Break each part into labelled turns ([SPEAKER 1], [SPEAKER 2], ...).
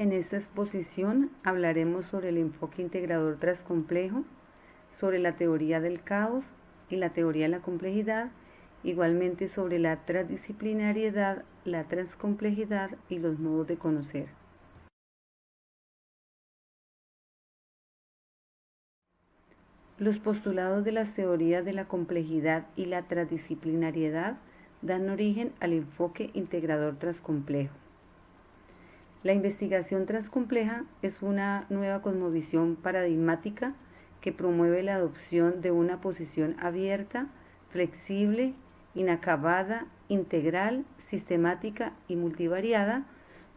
[SPEAKER 1] En esta exposición hablaremos sobre el enfoque integrador transcomplejo, sobre la teoría del caos y la teoría de la complejidad, igualmente sobre la transdisciplinariedad, la transcomplejidad y los modos de conocer. Los postulados de las teorías de la complejidad y la transdisciplinariedad dan origen al enfoque integrador transcomplejo. La investigación transcompleja es una nueva cosmovisión paradigmática que promueve la adopción de una posición abierta, flexible, inacabada, integral, sistemática y multivariada,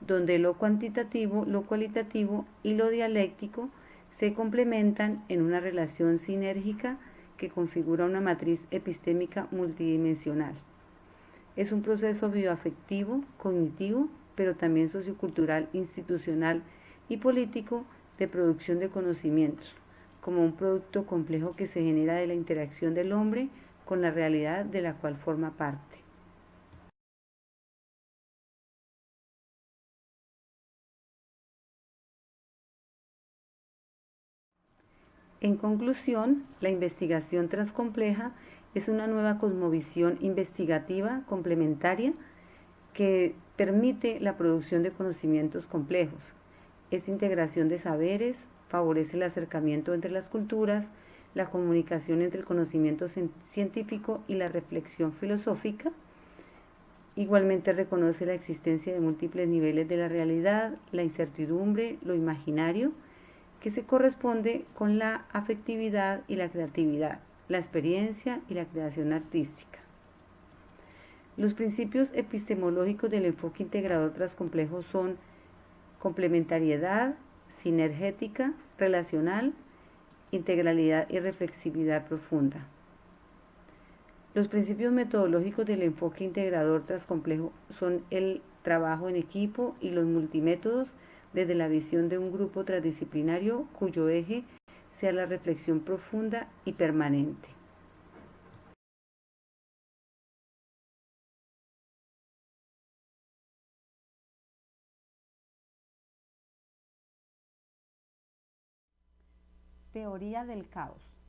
[SPEAKER 1] donde lo cuantitativo, lo cualitativo y lo dialéctico se complementan en una relación sinérgica que configura una matriz epistémica multidimensional. Es un proceso bioafectivo, cognitivo, pero también sociocultural, institucional y político de producción de conocimientos, como un producto complejo que se genera de la interacción del hombre con la realidad de la cual forma parte. En conclusión, la investigación transcompleja es una nueva cosmovisión investigativa complementaria que permite la producción de conocimientos complejos. Es integración de saberes, favorece el acercamiento entre las culturas, la comunicación entre el conocimiento científico y la reflexión filosófica. Igualmente reconoce la existencia de múltiples niveles de la realidad, la incertidumbre, lo imaginario, que se corresponde con la afectividad y la creatividad, la experiencia y la creación artística. Los principios epistemológicos del enfoque integrador transcomplejo son complementariedad, sinergética, relacional, integralidad y reflexividad profunda. Los principios metodológicos del enfoque integrador transcomplejo son el trabajo en equipo y los multimétodos desde la visión de un grupo transdisciplinario cuyo eje sea la reflexión profunda y permanente.
[SPEAKER 2] Teoría del caos.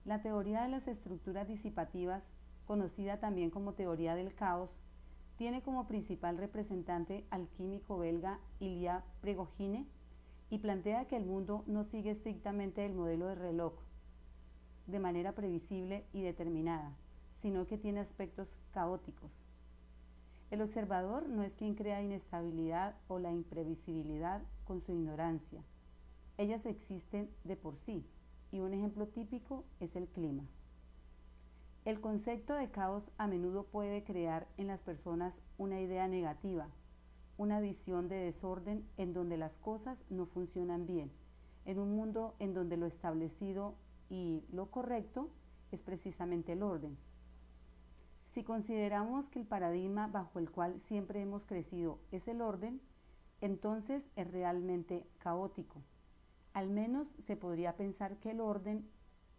[SPEAKER 2] La teoría de las estructuras disipativas, conocida también como teoría del caos, tiene como principal representante al químico belga Ilya Prigogine y plantea que el mundo no sigue estrictamente el modelo de reloj de manera previsible y determinada, sino que tiene aspectos caóticos. El observador no es quien crea inestabilidad o la imprevisibilidad con su ignorancia. Ellas existen de por sí, y un ejemplo típico es el clima. El concepto de caos a menudo puede crear en las personas una idea negativa, una visión de desorden en donde las cosas no funcionan bien, en un mundo en donde lo establecido y lo correcto es precisamente el orden. Si consideramos que el paradigma bajo el cual siempre hemos crecido es el orden, entonces es realmente caótico. Al menos se podría pensar que el orden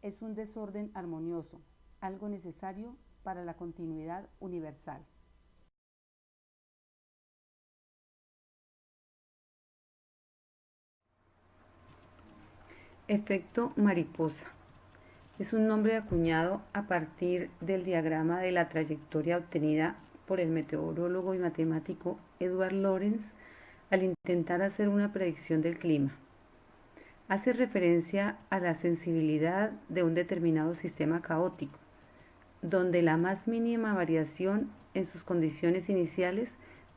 [SPEAKER 2] es un desorden armonioso, algo necesario para la continuidad universal.
[SPEAKER 1] Efecto mariposa. Es un nombre acuñado a partir del diagrama de la trayectoria obtenida por el meteorólogo y matemático Edward Lorenz al intentar hacer una predicción del clima. Hace referencia a la sensibilidad de un determinado sistema caótico, donde la más mínima variación en sus condiciones iniciales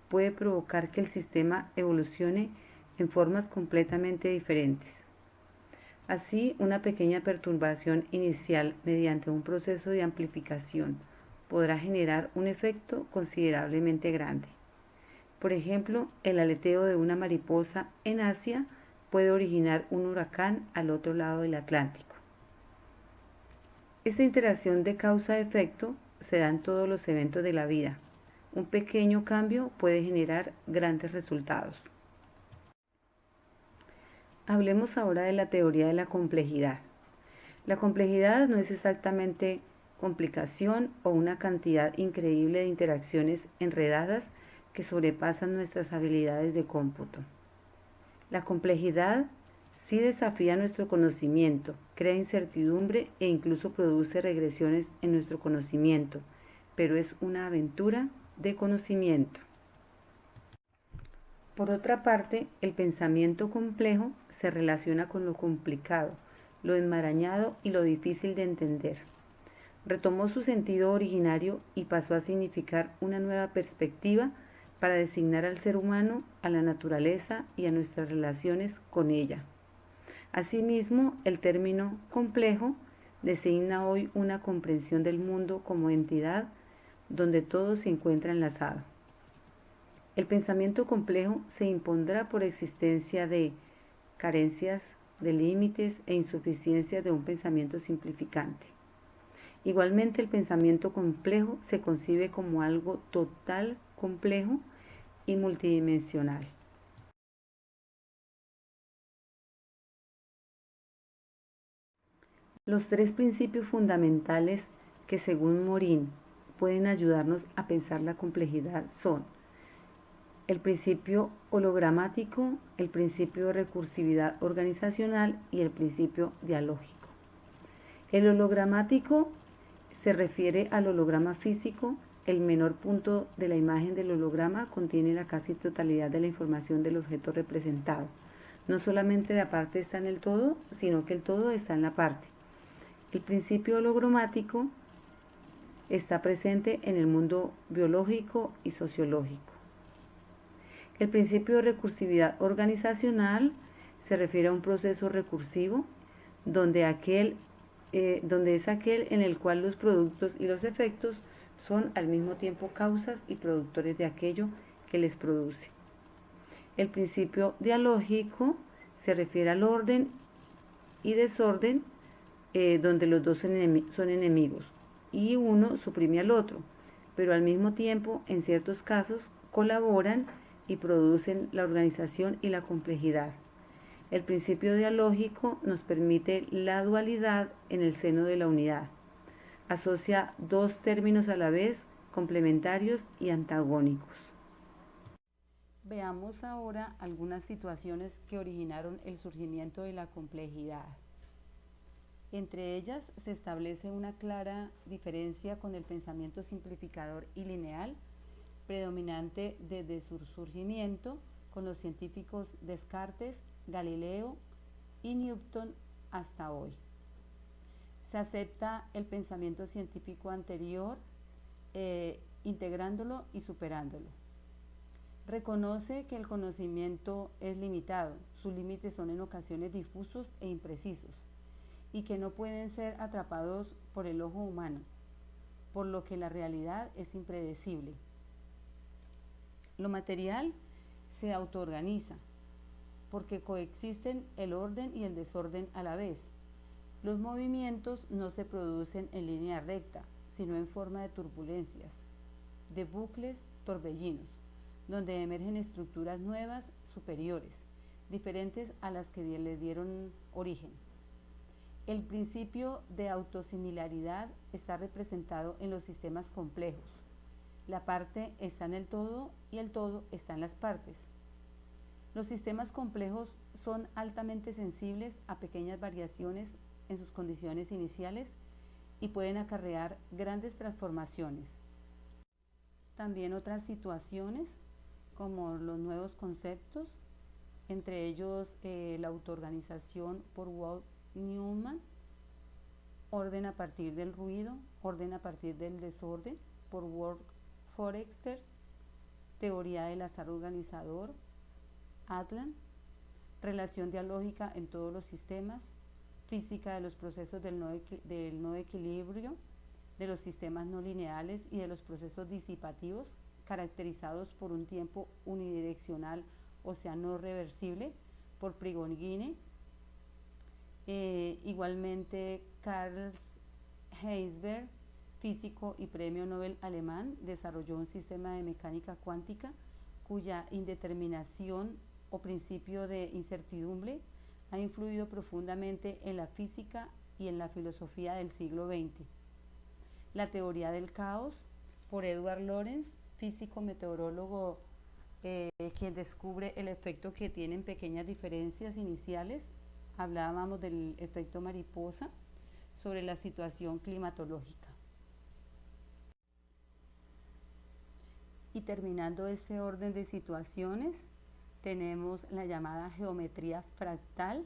[SPEAKER 1] puede provocar que el sistema evolucione en formas completamente diferentes. Así, una pequeña perturbación inicial mediante un proceso de amplificación podrá generar un efecto considerablemente grande. Por ejemplo, el aleteo de una mariposa en Asia puede originar un huracán al otro lado del Atlántico. Esta interacción de causa-efecto se da en todos los eventos de la vida. Un pequeño cambio puede generar grandes resultados. Hablemos ahora de la teoría de la complejidad. La complejidad no es exactamente complicación o una cantidad increíble de interacciones enredadas que sobrepasan nuestras habilidades de cómputo. La complejidad sí desafía nuestro conocimiento, crea incertidumbre e incluso produce regresiones en nuestro conocimiento, pero es una aventura de conocimiento. Por otra parte, el pensamiento complejo se relaciona con lo complicado, lo enmarañado y lo difícil de entender. Retomó su sentido originario y pasó a significar una nueva perspectiva para designar al ser humano, a la naturaleza y a nuestras relaciones con ella. Asimismo, el término complejo designa hoy una comprensión del mundo como entidad donde todo se encuentra enlazado. El pensamiento complejo se impondrá por existencia de carencias, de límites e insuficiencias de un pensamiento simplificante. Igualmente, el pensamiento complejo se concibe como algo total, complejo y multidimensional. Los tres principios fundamentales que, según Morin, pueden ayudarnos a pensar la complejidad son el principio hologramático, el principio de recursividad organizacional y el principio dialógico. El hologramático se refiere al holograma físico. El menor punto de la imagen del holograma contiene la casi totalidad de la información del objeto representado. No solamente la parte está en el todo, sino que el todo está en la parte. El principio hologramático está presente en el mundo biológico y sociológico. El principio de recursividad organizacional se refiere a un proceso recursivo donde es aquel en el cual los productos y los efectos son al mismo tiempo causas y productores de aquello que les produce. El principio dialógico se refiere al orden y desorden donde los dos son enemigos y uno suprime al otro, pero al mismo tiempo en ciertos casos colaboran y producen la organización y la complejidad. El principio dialógico nos permite la dualidad en el seno de la unidad. Asocia dos términos a la vez, complementarios y antagónicos.
[SPEAKER 2] Veamos ahora algunas situaciones que originaron el surgimiento de la complejidad. Entre ellas se establece una clara diferencia con el pensamiento simplificador y lineal, predominante desde su surgimiento con los científicos Descartes, Galileo y Newton hasta hoy. Se acepta el pensamiento científico anterior, integrándolo y superándolo. Reconoce que el conocimiento es limitado, sus límites son en ocasiones difusos e imprecisos, y que no pueden ser atrapados por el ojo humano, por lo que la realidad es impredecible. Lo material se autoorganiza, porque coexisten el orden y el desorden a la vez. Los movimientos no se producen en línea recta, sino en forma de turbulencias, de bucles, torbellinos, donde emergen estructuras nuevas, superiores, diferentes a las que le dieron origen. El principio de autosimilaridad está representado en los sistemas complejos. La parte está en el todo y el todo está en las partes. Los sistemas complejos son altamente sensibles a pequeñas variaciones en sus condiciones iniciales y pueden acarrear grandes transformaciones. También otras situaciones como los nuevos conceptos, entre ellos la autoorganización por Walt Newman, orden a partir del ruido, orden a partir del desorden por Ward Forester, teoría del azar organizador, Atlan, relación dialógica en todos los sistemas, física de los procesos del no equilibrio, de los sistemas no lineales y de los procesos disipativos, caracterizados por un tiempo unidireccional, o sea, no reversible, por Prigogine. Igualmente, Carl Heisenberg, físico y premio Nobel alemán, desarrolló un sistema de mecánica cuántica cuya indeterminación o principio de incertidumbre ha influido profundamente en la física y en la filosofía del siglo XX. La teoría del caos, por Edward Lorenz, físico meteorólogo quien descubre el efecto que tienen pequeñas diferencias iniciales. Hablábamos del efecto mariposa sobre la situación climatológica. Y terminando ese orden de situaciones, tenemos la llamada geometría fractal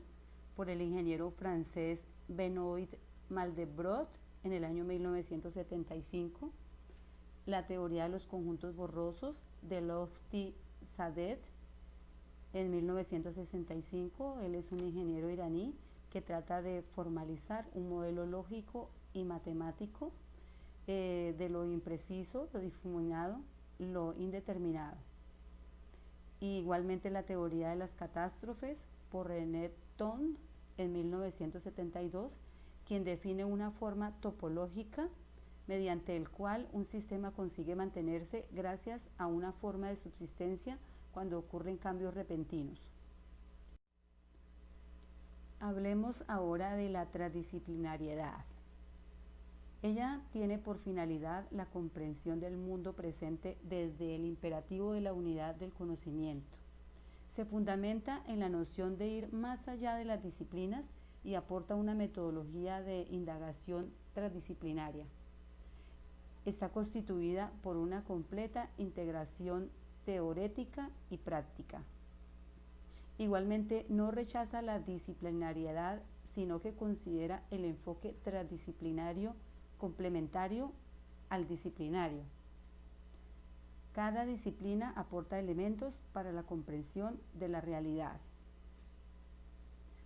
[SPEAKER 2] por el ingeniero francés Benoit Mandelbrot en el año 1975, la teoría de los conjuntos borrosos de Lotfi-Sadet en 1965. Él es un ingeniero iraní que trata de formalizar un modelo lógico y matemático de lo impreciso, lo difuminado, lo indeterminado. Y igualmente la teoría de las catástrofes por René Thon en 1972, quien define una forma topológica mediante el cual un sistema consigue mantenerse gracias a una forma de subsistencia cuando ocurren cambios repentinos. Hablemos ahora de la transdisciplinariedad. Ella tiene por finalidad la comprensión del mundo presente desde el imperativo de la unidad del conocimiento. Se fundamenta en la noción de ir más allá de las disciplinas y aporta una metodología de indagación transdisciplinaria. Está constituida por una completa integración teórica y práctica. Igualmente, no rechaza la disciplinariedad, sino que considera el enfoque transdisciplinario complementario al disciplinario. Cada disciplina aporta elementos para la comprensión de la realidad.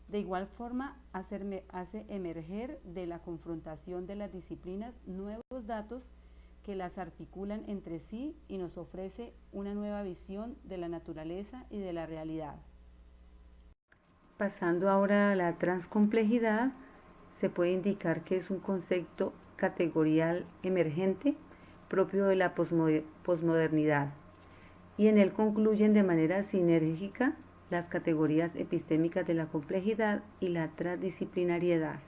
[SPEAKER 2] De igual forma, hace emerger de la confrontación de las disciplinas nuevos datos que las articulan entre sí y nos ofrece una nueva visión de la naturaleza y de la realidad.
[SPEAKER 1] Pasando ahora a la transcomplejidad, se puede indicar que es un concepto categorial emergente propio de la posmodernidad, y en él concluyen de manera sinérgica las categorías epistémicas de la complejidad y la transdisciplinariedad.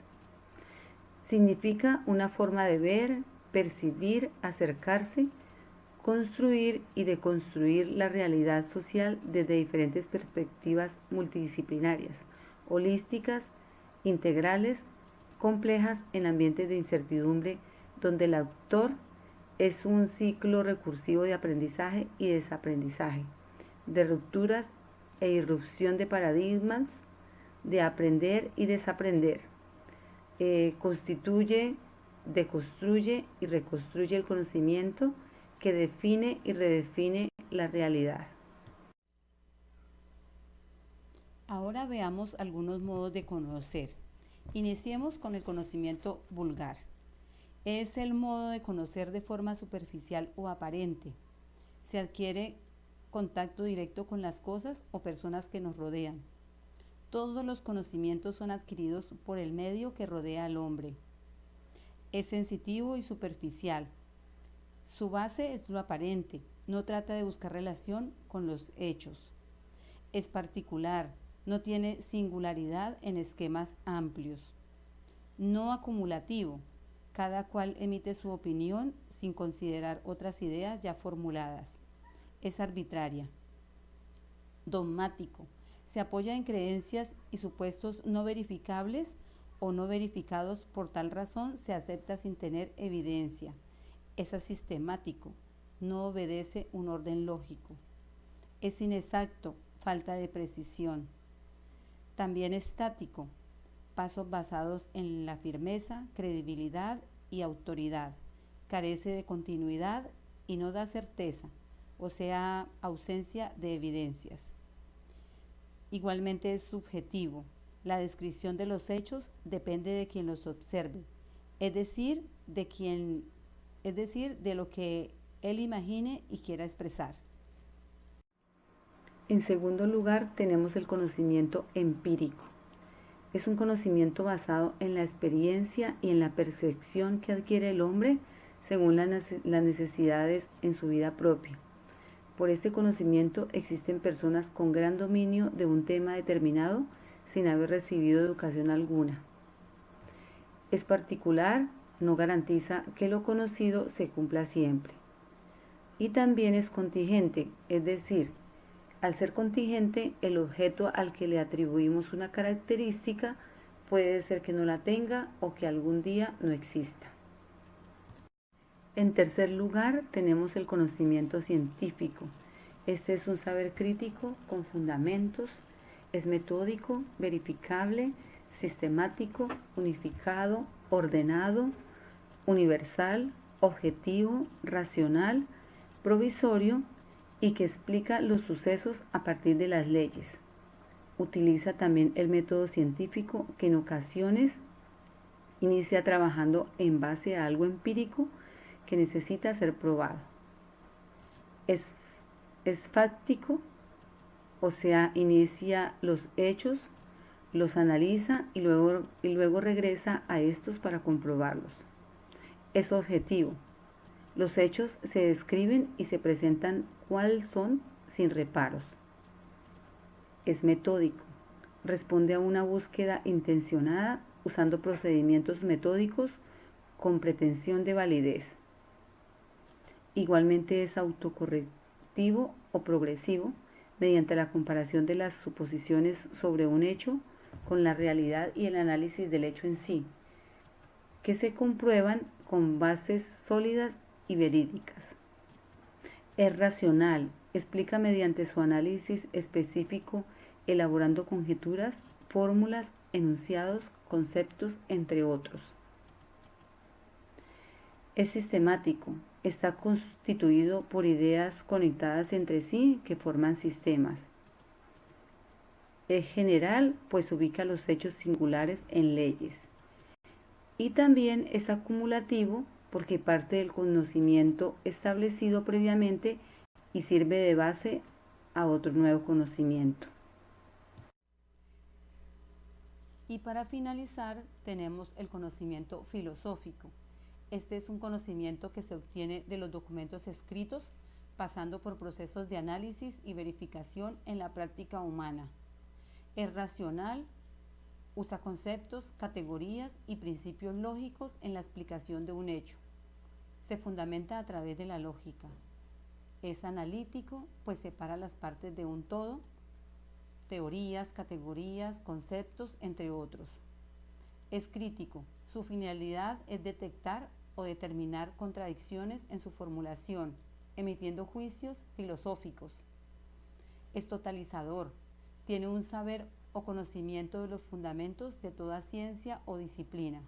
[SPEAKER 1] Significa una forma de ver, percibir, acercarse, construir y deconstruir la realidad social desde diferentes perspectivas multidisciplinarias, holísticas, integrales, complejas en ambientes de incertidumbre, donde el autor es un ciclo recursivo de aprendizaje y desaprendizaje, de rupturas e irrupción de paradigmas, de aprender y desaprender. Constituye, deconstruye y reconstruye el conocimiento que define y redefine la realidad.
[SPEAKER 2] Ahora veamos algunos modos de conocer. Iniciemos con el conocimiento vulgar. Es el modo de conocer de forma superficial o aparente. Se adquiere contacto directo con las cosas o personas que nos rodean. Todos los conocimientos son adquiridos por el medio que rodea al hombre. Es sensitivo y superficial. Su base es lo aparente, no trata de buscar relación con los hechos. Es particular, no tiene singularidad en esquemas amplios. No acumulativo, cada cual emite su opinión sin considerar otras ideas ya formuladas. Es arbitraria. Dogmático, se apoya en creencias y supuestos no verificables o no verificados, por tal razón se acepta sin tener evidencia. Es asistemático, no obedece un orden lógico. Es inexacto, falta de precisión. También estático, pasos basados en la firmeza, credibilidad y autoridad. Carece de continuidad y no da certeza, o sea, ausencia de evidencias. Igualmente es subjetivo. La descripción de los hechos depende de quien los observe, es decir, de lo que él imagine y quiera expresar.
[SPEAKER 1] En segundo lugar, tenemos el conocimiento empírico. Es un conocimiento basado en la experiencia y en la percepción que adquiere el hombre según las necesidades en su vida propia. Por este conocimiento existen personas con gran dominio de un tema determinado sin haber recibido educación alguna. Es particular, no garantiza que lo conocido se cumpla siempre. Y también es contingente, es decir, Al ser contingente, el objeto al que le atribuimos una característica puede ser que no la tenga o que algún día no exista. En tercer lugar, tenemos el conocimiento científico. Este es un saber crítico con fundamentos, es metódico, verificable, sistemático, unificado, ordenado, universal, objetivo, racional, provisorio y que explica los sucesos a partir de las leyes. Utiliza también el método científico que en ocasiones inicia trabajando en base a algo empírico que necesita ser probado. Es fáctico, o sea, inicia los hechos, los analiza y luego regresa a estos para comprobarlos. Es objetivo. Los hechos se describen y se presentan cuál son sin reparos. Es metódico. Responde a una búsqueda intencionada usando procedimientos metódicos con pretensión de validez. Igualmente es autocorrectivo o progresivo mediante la comparación de las suposiciones sobre un hecho con la realidad y el análisis del hecho en sí, que se comprueban con bases sólidas y verídicas. Es racional, explica mediante su análisis específico, elaborando conjeturas, fórmulas, enunciados, conceptos, entre otros. Es sistemático, está constituido por ideas conectadas entre sí que forman sistemas. Es general, pues ubica los hechos singulares en leyes. Y también es acumulativo, porque parte del conocimiento establecido previamente y sirve de base a otro nuevo conocimiento.
[SPEAKER 2] Y para finalizar, tenemos el conocimiento filosófico. Este es un conocimiento que se obtiene de los documentos escritos, pasando por procesos de análisis y verificación en la práctica humana. Es racional, usa conceptos, categorías y principios lógicos en la explicación de un hecho. Se fundamenta a través de la lógica. Es analítico, pues separa las partes de un todo, teorías, categorías, conceptos, entre otros. Es crítico. Su finalidad es detectar o determinar contradicciones en su formulación, emitiendo juicios filosóficos. Es totalizador. Tiene un saber o conocimiento de los fundamentos de toda ciencia o disciplina.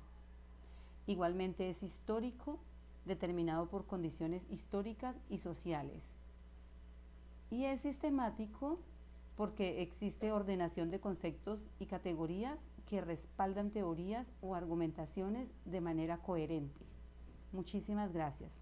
[SPEAKER 2] Igualmente es histórico, determinado por condiciones históricas y sociales. Y es sistemático porque existe ordenación de conceptos y categorías que respaldan teorías o argumentaciones de manera coherente. Muchísimas gracias.